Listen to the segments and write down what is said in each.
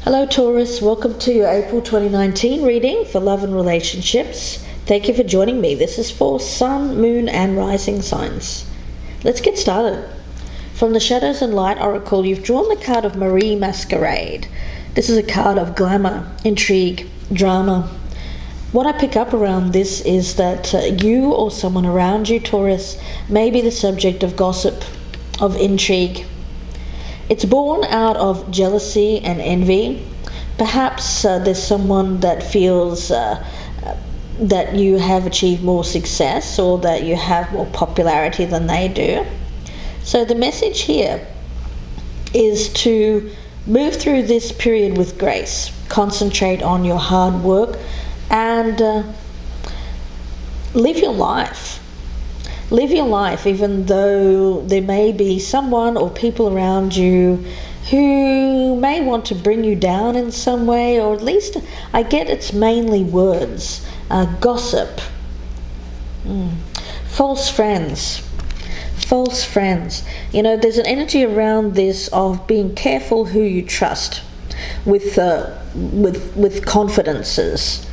Hello Taurus, welcome to your April 2019 reading for love and relationships. Thank you for joining me. This is for Sun, Moon and Rising signs. Let's get started. From the Shadows and Light Oracle, you've drawn the card of Marie Masquerade. This is a card of glamour, intrigue, drama. What I pick up around this is that you or someone around you, Taurus, may be the subject of gossip, of intrigue. It's born out of jealousy and envy. Perhaps there's someone that feels that you have achieved more success or that you have more popularity than they do. So the message here is to move through this period with grace. Concentrate on your hard work and live your life. Live your life even though there may be someone or people around you who may want to bring you down in some way, or at least I get it's mainly words, gossip, false friends. False friends. You know, there's an energy around this of being careful who you trust with confidences.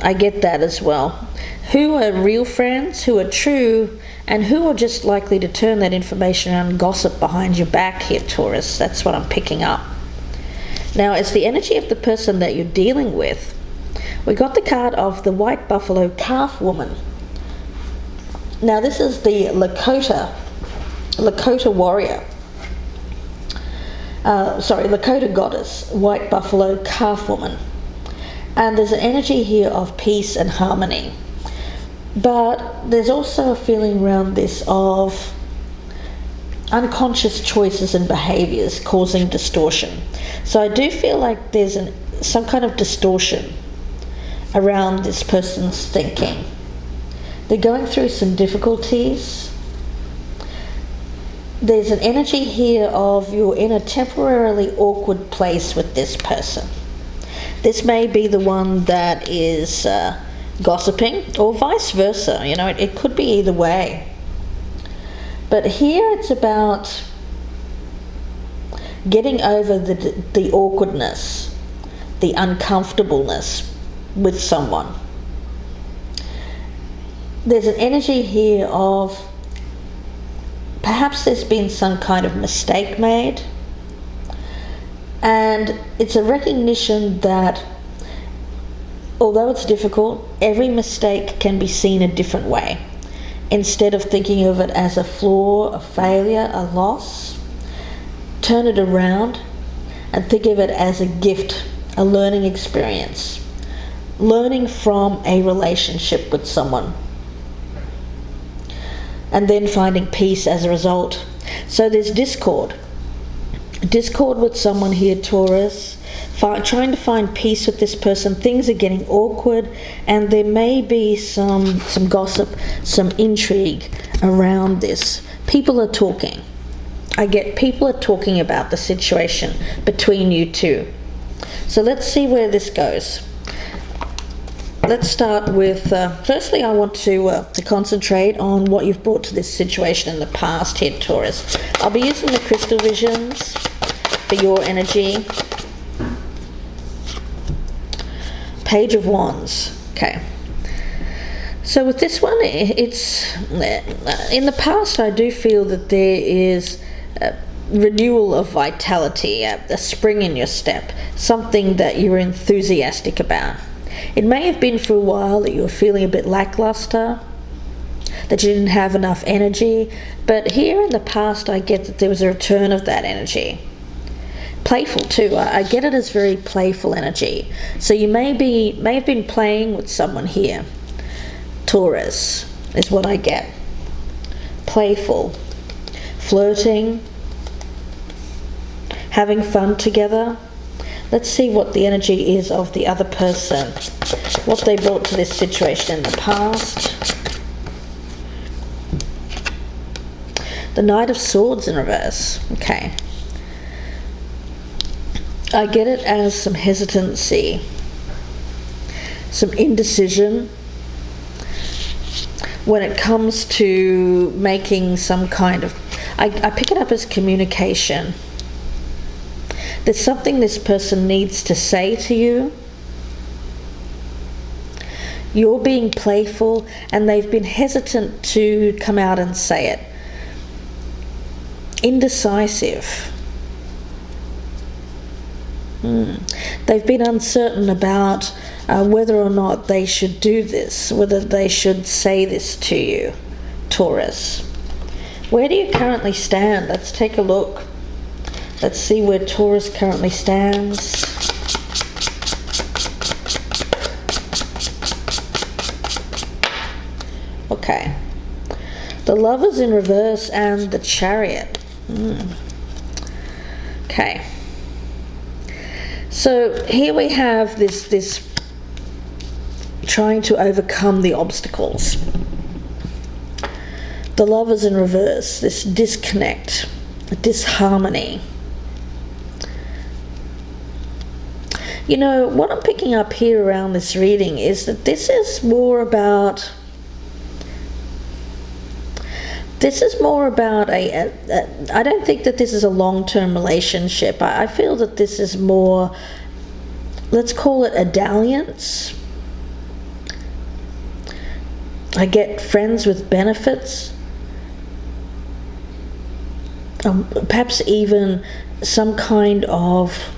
I get that as well. Who are real friends, who are true, and who are just likely to turn that information around and gossip behind your back here, Taurus. That's what I'm picking up. Now, as the energy of the person that you're dealing with, we got the card of the White Buffalo Calf Woman. Now, this is the Lakota warrior. Lakota goddess, White Buffalo Calf Woman. And there's an energy here of peace and harmony. But there's also a feeling around this of unconscious choices and behaviors causing distortion. So I do feel like there's some kind of distortion around this person's thinking. They're going through some difficulties. There's an energy here of you're in a temporarily awkward place with this person. This may be the one that is gossiping, or vice versa. You know, it could be either way. But here it's about getting over the awkwardness, the uncomfortableness with someone. There's an energy here of perhaps there's been some kind of mistake made, and it's a recognition that although it's difficult, every mistake can be seen a different way. Instead of thinking of it as a flaw, a failure, a loss, turn it around and think of it as a gift, a learning experience, learning from a relationship with someone, and then finding peace as a result. So there's discord with someone here, Taurus, trying to find peace with this person. Things are getting awkward, and there may be some gossip, some intrigue around this. People are talking. I get people are talking about the situation between you two. So let's see where this goes. Let's start with, firstly I want to concentrate on what you've brought to this situation in the past here, Taurus. I'll be using the crystal visions for your energy. Page of Wands. Okay. So with this one, it's in the past I do feel that there is a renewal of vitality, a spring in your step, something that you're enthusiastic about. It may have been for a while that you were feeling a bit lackluster, that you didn't have enough energy, but here in the past I get that there was a return of that energy. Playful too. I get it as very playful energy. So you may have been playing with someone here. Taurus is what I get. Playful, flirting, having fun together. Let's see what the energy is of the other person, what they brought to this situation in the past. The Knight of Swords in reverse. Okay. I get it as some hesitancy, some indecision when it comes to making some kind of, I pick it up as communication. There's something this person needs to say to you. You're being playful and they've been hesitant to come out and say it. Indecisive. They've been uncertain about whether or not they should do this, whether they should say this to you, Taurus. Where do you currently stand? Let's take a look. Let's see where Taurus currently stands. Okay. The Lovers in reverse and the Chariot. Okay. So here we have this trying to overcome the obstacles. The Lovers in reverse, this disconnect, disharmony. You know, what I'm picking up here around this reading is that this is more about I don't think that this is a long-term relationship. I feel that this is more, let's call it a dalliance. I get friends with benefits. Perhaps even some kind of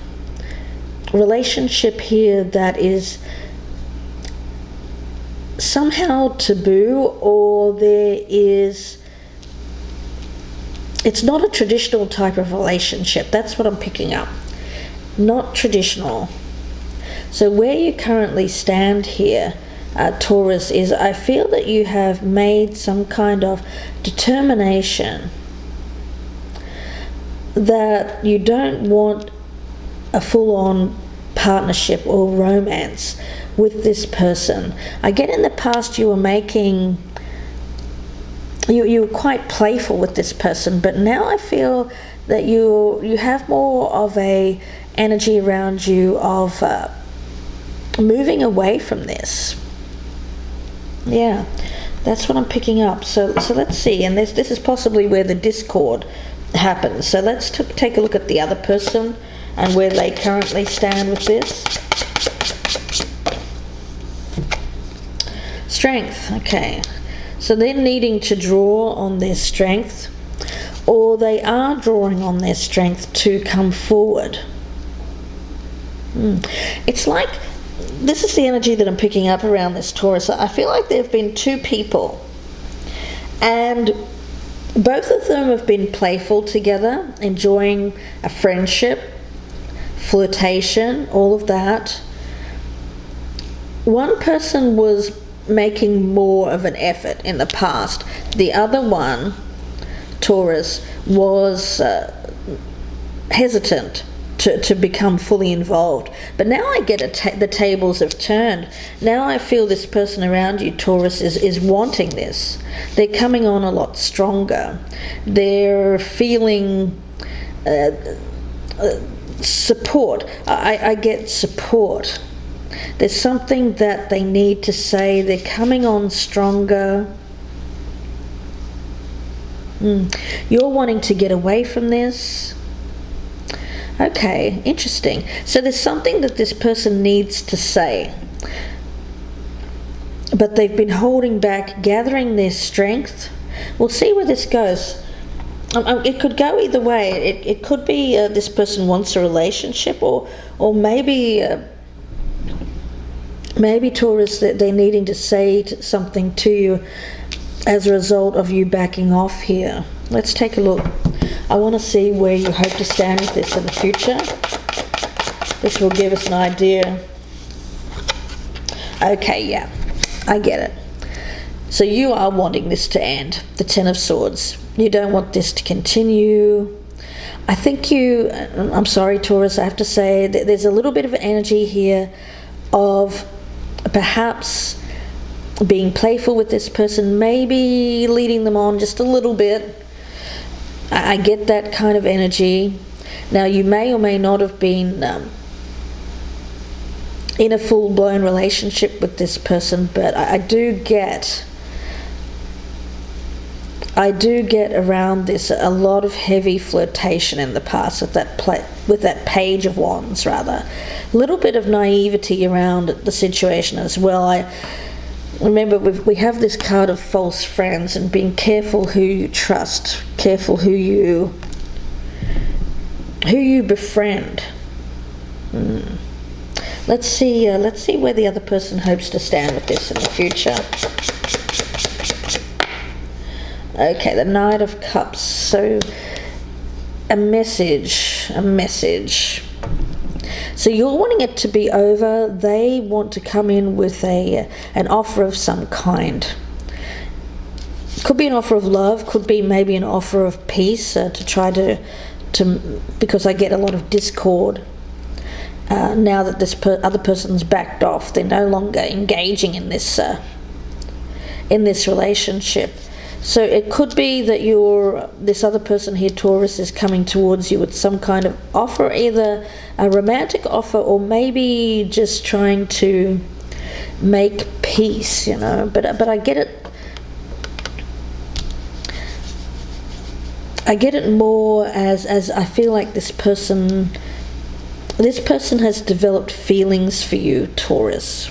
relationship here that is somehow taboo, or it's not a traditional type of relationship. That's what I'm picking up. Not traditional. So where you currently stand here, Taurus, is I feel that you have made some kind of determination that you don't want a full-on partnership or romance with this person. I get in the past you were making... You were quite playful with this person, but now I feel that you have more of a energy around you of moving away from this. Yeah, that's what I'm picking up. So let's see, and this is possibly where the discord happens. So let's take a look at the other person and where they currently stand with this. Strength, okay. So they're needing to draw on their strength, or they are drawing on their strength to come forward. It's like, this is the energy that I'm picking up around this Taurus. I feel like there have been two people, and both of them have been playful together, enjoying a friendship, flirtation, all of that. One person was making more of an effort in the past. The other one, Taurus, was hesitant to become fully involved. But now I get the tables have turned. Now I feel this person around you, Taurus, is wanting this. They're coming on a lot stronger. They're feeling support. I get support. There's something that they need to say. They're coming on stronger. You're wanting to get away from this. Okay, interesting. So there's something that this person needs to say, but they've been holding back, gathering their strength. We'll see where this goes. It could go either way. It could be this person wants a relationship, or maybe Taurus, that they're needing to say something to you as a result of you backing off here. Let's take a look. I want to see where you hope to stand with this in the future. This will give us an idea. Okay, yeah, I get it. So you are wanting this to end, the Ten of Swords. You don't want this to continue. I think I'm sorry, Taurus, I have to say that there's a little bit of an energy here of perhaps being playful with this person, maybe leading them on just a little bit. I get that kind of energy. Now, you may or may not have been in a full-blown relationship with this person, but I do get I do get around this a lot of heavy flirtation in the past with that Page of Wands, rather. A little bit of naivety around the situation as well. I remember we have this card of false friends, and being careful who you trust, careful who you befriend. Let's see where the other person hopes to stand with this in the future. Okay, the Knight of Cups. So a message. So you're wanting it to be over. They want to come in with an offer of some kind. Could be an offer of love, could be maybe an offer of peace, to try to because I get a lot of discord. Now that this other person's backed off, they're no longer engaging in this relationship. So it could be that this other person here, Taurus, is coming towards you with some kind of offer, either a romantic offer or maybe just trying to make peace, But I get it. I get it more as I feel like this person has developed feelings for you, Taurus.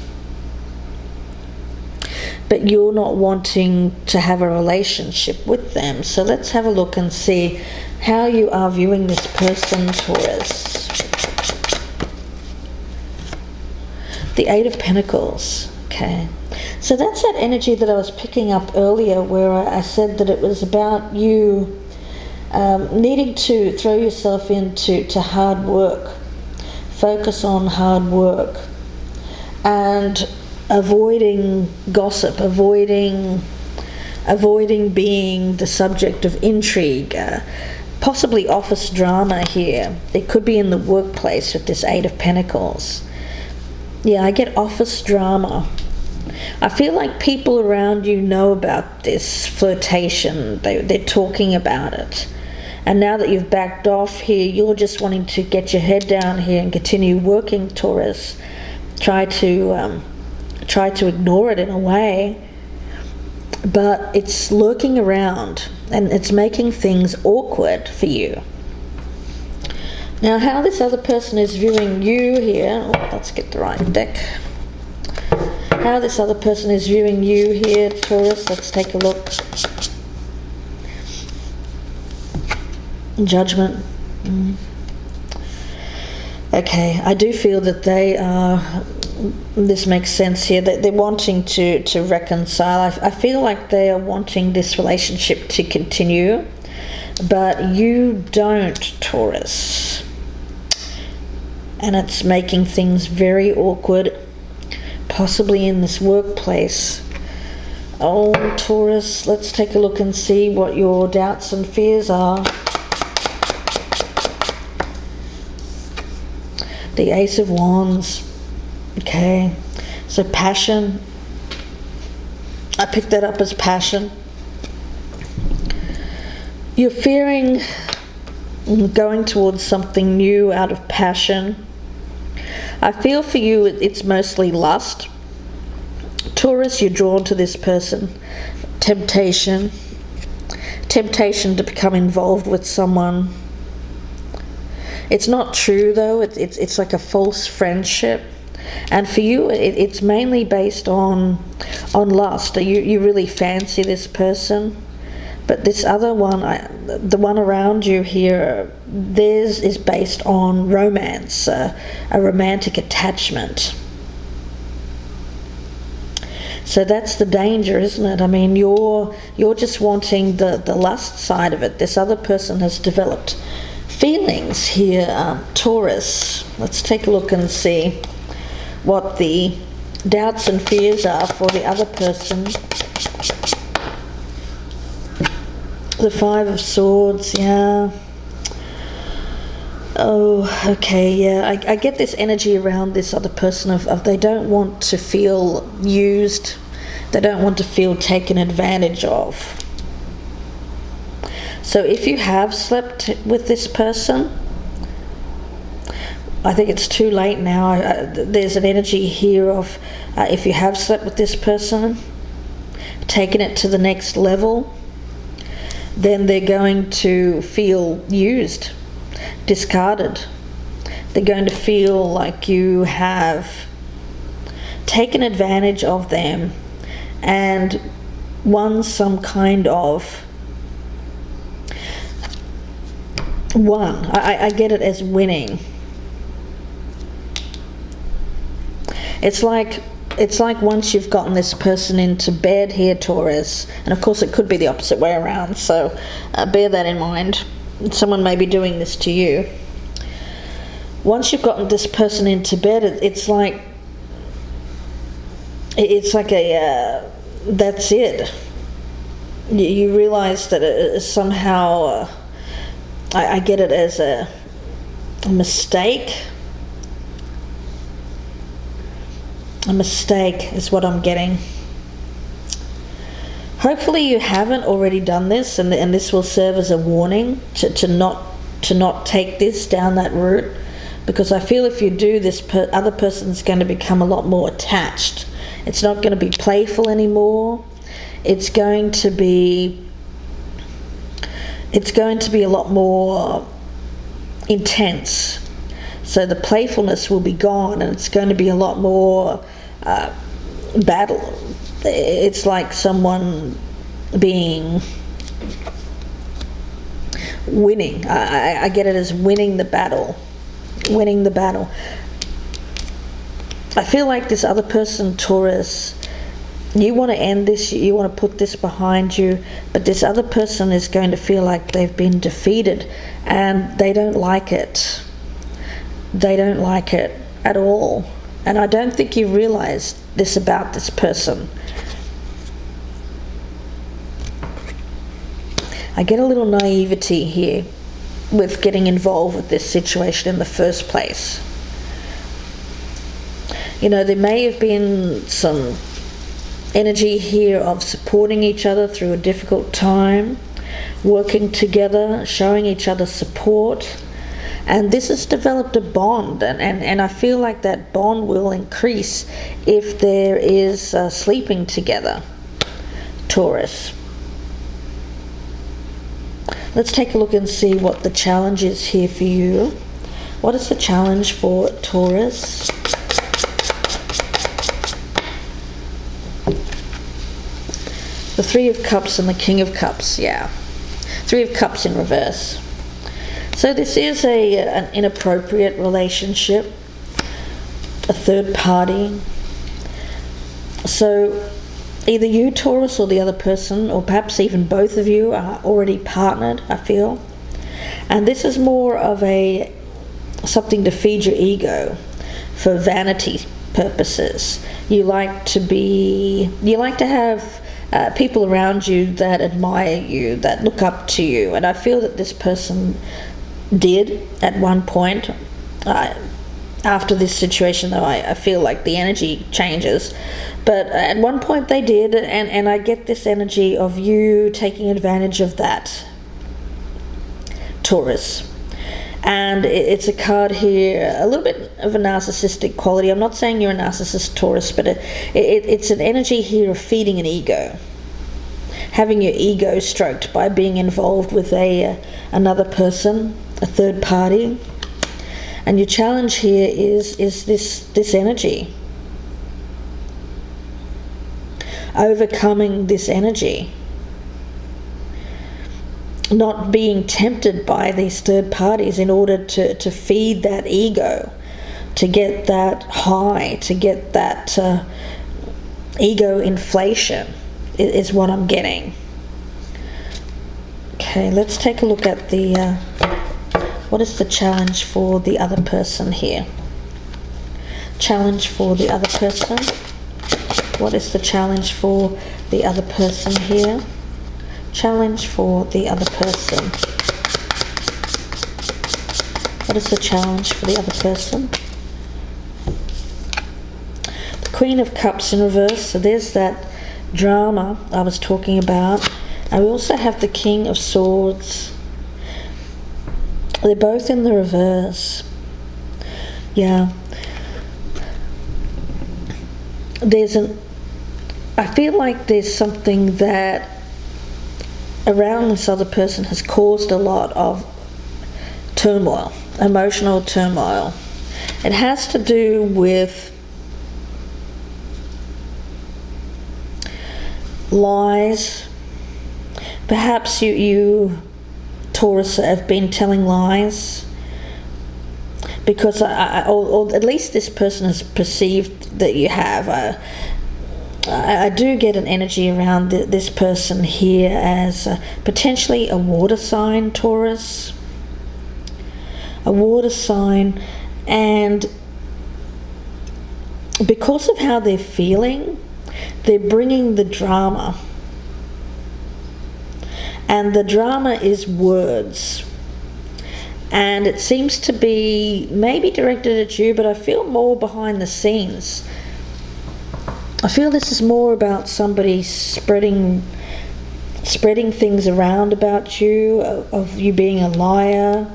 But you're not wanting to have a relationship with them. So let's have a look and see how you are viewing this person, Taurus. The Eight of Pentacles. Okay. So that's that energy that I was picking up earlier, where I said that it was about you needing to throw yourself into hard work. Focus on hard work. And avoiding gossip, avoiding being the subject of intrigue, possibly office drama here. It could be in the workplace with this Eight of Pentacles. Yeah, I get office drama. I feel like people around you know about this flirtation. They're talking about it. And now that you've backed off here, you're just wanting to get your head down here and continue working, Taurus. Try to ignore it in a way, but it's lurking around and it's making things awkward for you. Now, how this other person is viewing you here, let's get the right deck. How this other person is viewing you here, Taurus, let's take a look. Judgment. Okay, I do feel that they are, this makes sense here, that they're wanting to reconcile. I feel like they are wanting this relationship to continue, but you don't, Taurus. And it's making things very awkward, possibly in this workplace. Oh, Taurus, let's take a look and see what your doubts and fears are. The Ace of Wands. Okay, so passion. I picked that up as passion. You're fearing going towards something new out of passion. I feel for you it's mostly lust. Taurus, you're drawn to this person. Temptation to become involved with someone. It's not true though, it's like a false friendship. And for you, it's mainly based on lust. You really fancy this person. But this other one, the one around you here, theirs is based on romance, a romantic attachment. So that's the danger, isn't it? I mean, you're just wanting the lust side of it. This other person has developed feelings here, Taurus. Let's take a look and see what the doubts and fears are for the other person. The Five of Swords, yeah. Oh, okay, yeah. I get this energy around this other person of they don't want to feel used. They don't want to feel taken advantage of. So if you have slept with this person, I think it's too late now. There's an energy here of if you have slept with this person, taking it to the next level, then they're going to feel used, discarded. They're going to feel like you have taken advantage of them and won some kind of I get it as winning. It's like once you've gotten this person into bed here, Taurus, and of course it could be the opposite way around, so bear that in mind. Someone may be doing this to you. Once you've gotten this person into bed, it's like that's it. You realize that somehow I get it as a mistake. A mistake is what I'm getting. Hopefully you haven't already done this, and this will serve as a warning to not take this down that route, because I feel if you do, this other person's going to become a lot more attached. It's not going to be playful anymore. It's going to be a lot more intense. So the playfulness will be gone, and it's going to be a lot more battle. It's like someone being winning. I get it as winning the battle. Winning the battle. I feel like this other person, Taurus, you want to end this, you want to put this behind you, but this other person is going to feel like they've been defeated, and they don't like it. They don't like it at all. And I don't think you realize this about this person. I get a little naivety here with getting involved with this situation in the first place. You know, there may have been some energy here of supporting each other through a difficult time, working together, showing each other support, and this has developed a bond, and I feel like that bond will increase if there is sleeping together, Taurus. Let's take a look and see what the challenge is here for you. What is the challenge for Taurus? The Three of Cups and the King of Cups, yeah. Three of Cups in reverse. So this is an inappropriate relationship, a third party. So either you, Taurus, or the other person, or perhaps even both of you are already partnered, I feel. And this is more of something to feed your ego for vanity purposes. You like to have people around you that admire you, that look up to you. And I feel that this person did at one point. After this situation, though, I feel like the energy changes. But at one point they did, and I get this energy of you taking advantage of that, Taurus. And it's a card here, a little bit of a narcissistic quality. I'm not saying you're a narcissist, Taurus, but it's an energy here of feeding an ego. Having your ego stroked by being involved with another person, a third party. And your challenge here is this energy. Overcoming this energy. Not being tempted by these third parties in order to feed that ego, to get that high, to get that ego inflation is what I'm getting. Okay, let's take a look at the what is the challenge for the other person here? Challenge for the other person. What is the challenge for the other person here? Challenge for the other person. What is the challenge for the other person? The Queen of Cups in reverse. So there's that drama I was talking about. And we also have the King of Swords. They're both in the reverse. Yeah. I feel like there's something that around this other person has caused a lot of turmoil, emotional turmoil. It has to do with lies. Perhaps you Taurus, have been telling lies, because or at least this person has perceived that you have. I do get an energy around this person here as potentially a water sign, Taurus. A water sign, and because of how they're feeling, they're bringing the drama. And the drama is words. And it seems to be maybe directed at you, but I feel more behind the scenes. I feel this is more about somebody spreading things around about you, of you being a liar,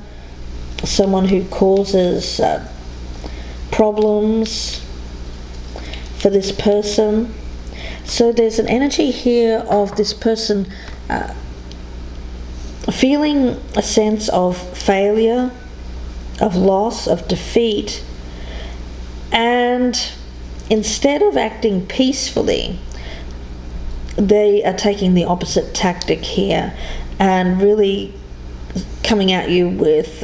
someone who causes problems for this person. So there's an energy here of this person feeling a sense of failure, of loss, of defeat, and instead of acting peacefully, they are taking the opposite tactic here and really coming at you with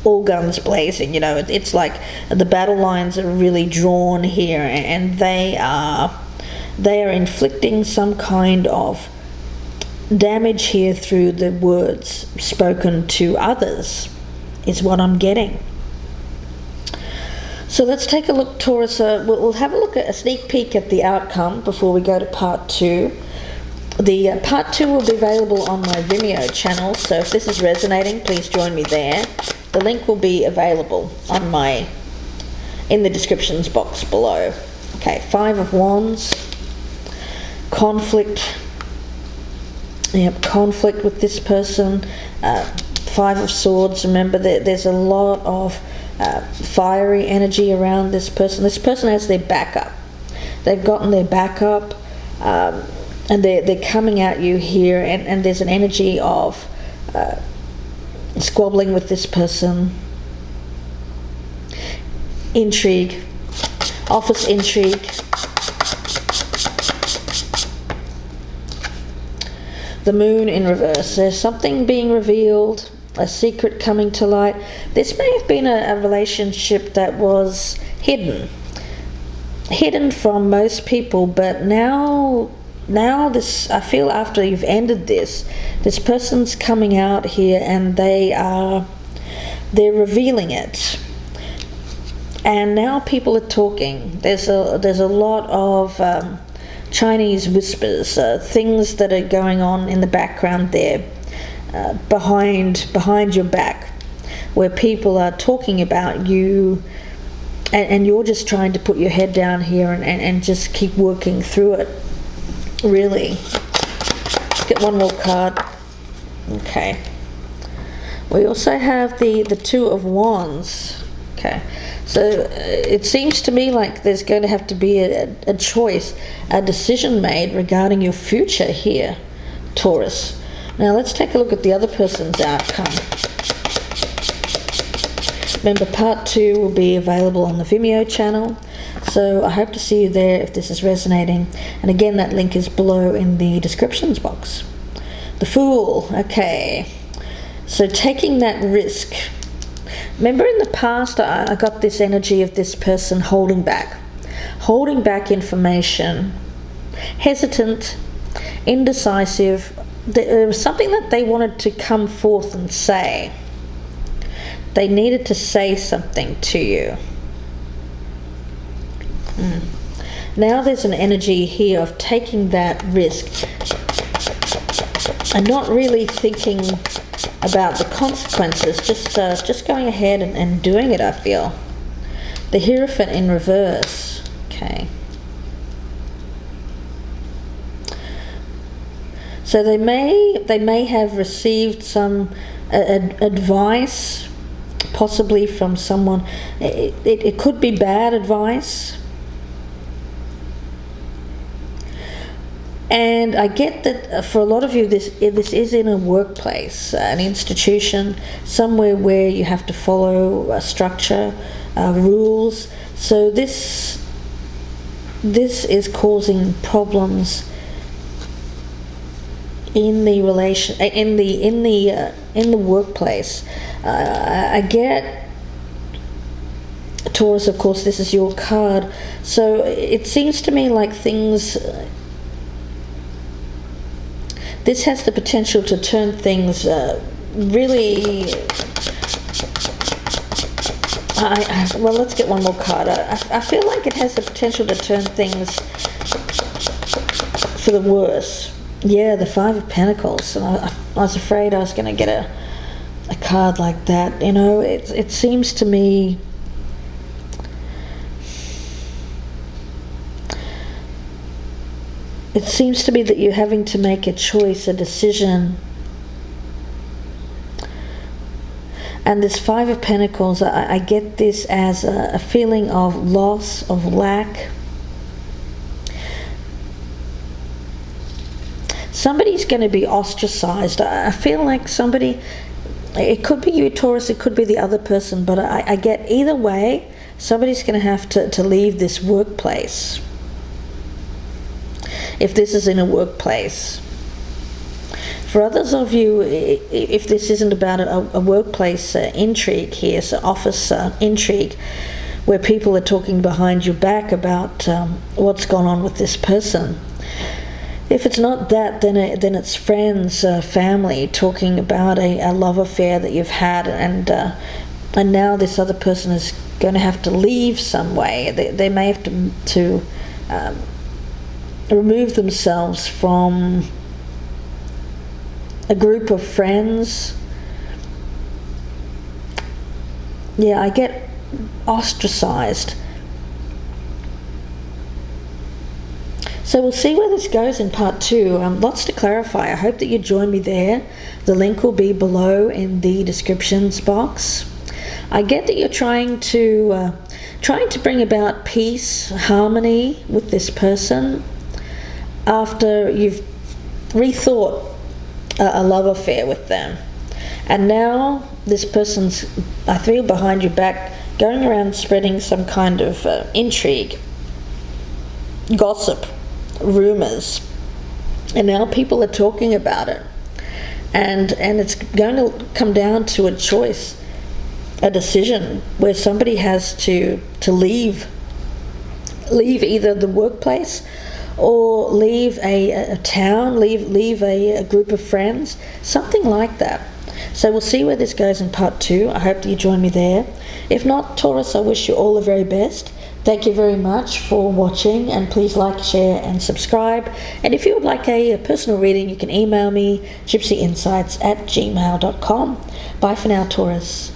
all guns blazing. You know, it's like the battle lines are really drawn here, and they are inflicting some kind of damage here through the words spoken to others, is what I'm getting. So let's take a look, Taurus. We'll have a look at a sneak peek at the outcome before we go to part 2. The part 2 will be available on my Vimeo channel, so if this is resonating, please join me there. The link will be available in the descriptions box below. Okay, 5 of Wands, conflict. Yep, conflict with this person. 5 of Swords. Remember that there's a lot of fiery energy around this person. This person has their backup. They've gotten their backup, and they're coming at you here, and there's an energy of squabbling with this person. Intrigue. Office intrigue. The Moon in reverse. There's something being revealed, a secret coming to light. This may have been a relationship that was hidden from most people, but now this, I feel after you've ended this person's coming out here, and they're revealing it. And now people are talking. There's a lot of Chinese whispers, things that are going on in the background there, behind your back, where people are talking about you, and you're just trying to put your head down here and just keep working through it, really. Let's get one more card. Okay. We also have the 2 of Wands. Okay. So it seems to me like there's going to have to be a choice, a decision made regarding your future here, Taurus. Now let's take a look at the other person's outcome. Remember, part 2 will be available on the Vimeo channel, so I hope to see you there if this is resonating. And again, that link is below in the descriptions box. The Fool. Okay. So taking that risk. Remember in the past, I got this energy of this person holding back information, hesitant, indecisive. There was something that they wanted to come forth and say. They needed to say something to you. Now there's an energy here of taking that risk and not really thinking about the consequences, just going ahead and doing it, I feel. The Hierophant in reverse. Okay. So they may have received some advice, possibly from someone. It could be bad advice. And I get that for a lot of you, this is in a workplace, an institution, somewhere where you have to follow a structure, rules. So this is causing problems in the workplace. I get, Taurus, of course, this is your card. So it seems to me like things. This has the potential to turn things really. Well, let's get one more card. I feel like it has the potential to turn things for the worse. Yeah, the Five of Pentacles. And I was afraid I was going to get a card like that. You know, it seems to me. It seems to me that you're having to make a choice, a decision. And this Five of Pentacles, I get this as a feeling of loss, of lack. Somebody's going to be ostracized. I feel like somebody, it could be you, Taurus, it could be the other person, but I get either way, somebody's going to have to leave this workplace. If this is in a workplace. For others of you, if this isn't about a workplace intrigue here, so office intrigue, where people are talking behind your back about what's gone on with this person. If it's not that, then it's friends, family, talking about a love affair that you've had, and now this other person is going to have to leave some way. They may have to remove themselves from a group of friends. Yeah, I get ostracized. So we'll see where this goes in part 2. Lots to clarify. I hope that you join me there. The link will be below in the descriptions box. I get that you're trying to bring about peace, harmony with this person after you've rethought a love affair with them. And now this person's, I feel, behind your back, going around spreading some kind of intrigue, gossip, rumors. And now people are talking about it. And it's going to come down to a choice, a decision, where somebody has to leave either the workplace or leave a town, leave a group of friends, something like that. So we'll see where this goes in part 2. I hope that you join me there. If not, Taurus, I wish you all the very best. Thank you very much for watching, and please like, share and subscribe. And if you would like a personal reading, you can email me, gypsyinsights@gmail.com. Bye for now, Taurus.